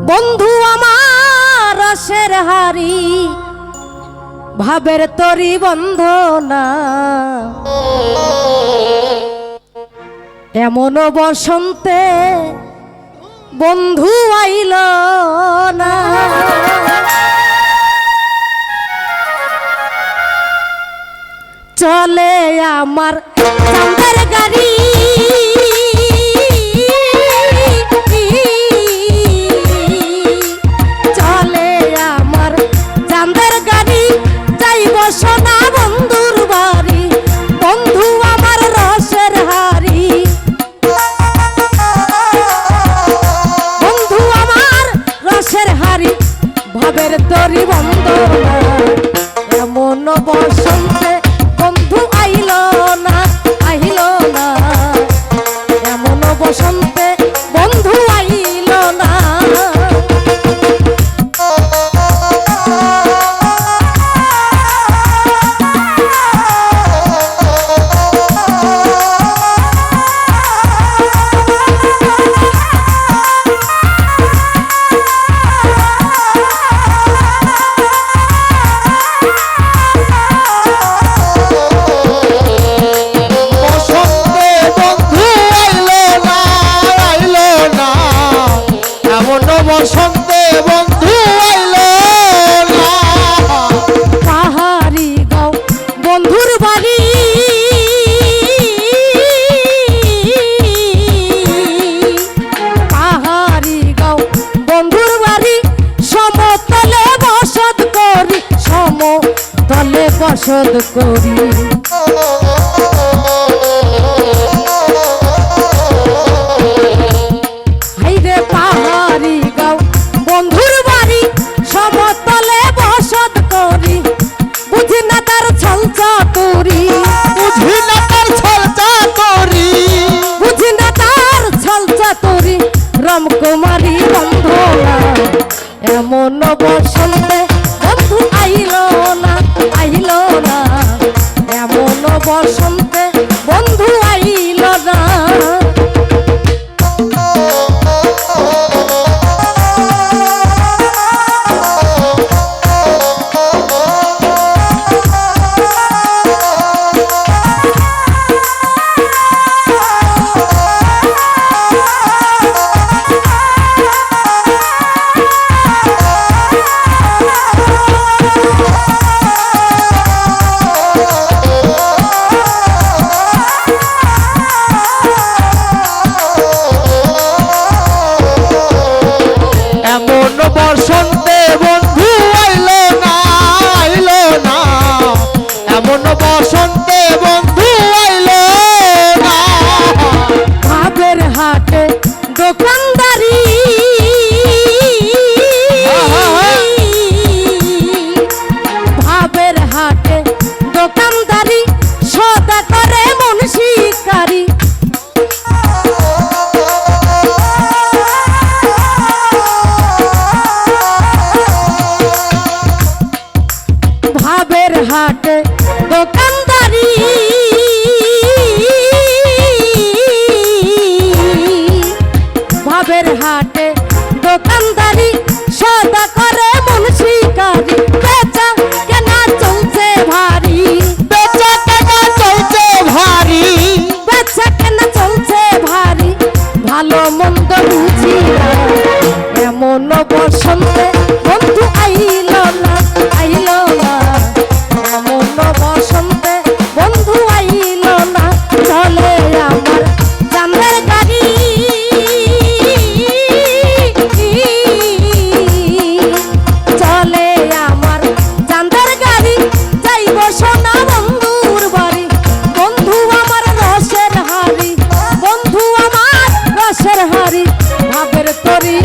বন্ধু আমার রসের হারি ভাবের তরি বন্ধনা এমন বসন্তে বন্ধু আইল না চলে আমার চাঁদের গাড়ি চলে আমার চাঁদের গাড়ি যাইব সোনা বন্ধুর বাড়ি বন্ধু আমার রসের হারি বন্ধু আমার রসের হারি ভাবের তরি বন্ধনা এমন বসন্তে বন্ধু আইল না এমন বসন্তে বন্ধু আইল না বসন্তে বন্ধু আইল না পাহাড়ি গাঁও বন্ধুর বাড়ি পাহাড়ি গাঁও বন্ধুর বাড়ি সমতলে বসত করি সমতলে বসত করি কুমারী বন্ধনা এমন বসন্তে বন্ধু আইল না এমন বসন্তে বন্ধু আইল না বসন্তে বন্ধু আইল না এমন বসন্তে বন্ধু আইল না ভাবের হাটে দোকানদারি ভাবের হাটে দোকানদারি সদা করে মন শিকারি ভাবের হাটে দোকানদারি ভাবের হাটে দোকানদারি সদা করে মন শিকারি বেচা কেনা চলছে ভারী বেচা কেনা চলছে ভারী বেচা কেনা চলছে ভারী ভালো মন্দ বুঝি না এমন বসন্তে বন্ধু আইল না এমন বসন্তে বন্ধু আইল না চলে আমার চাঁদের গাড়ি চলে আমার চাঁদের গাড়ি যাইব সোনা বন্ধুর বাড়ি বন্ধু আমার রসের হারি বন্ধু আমার রসের হারি ভাবের তরি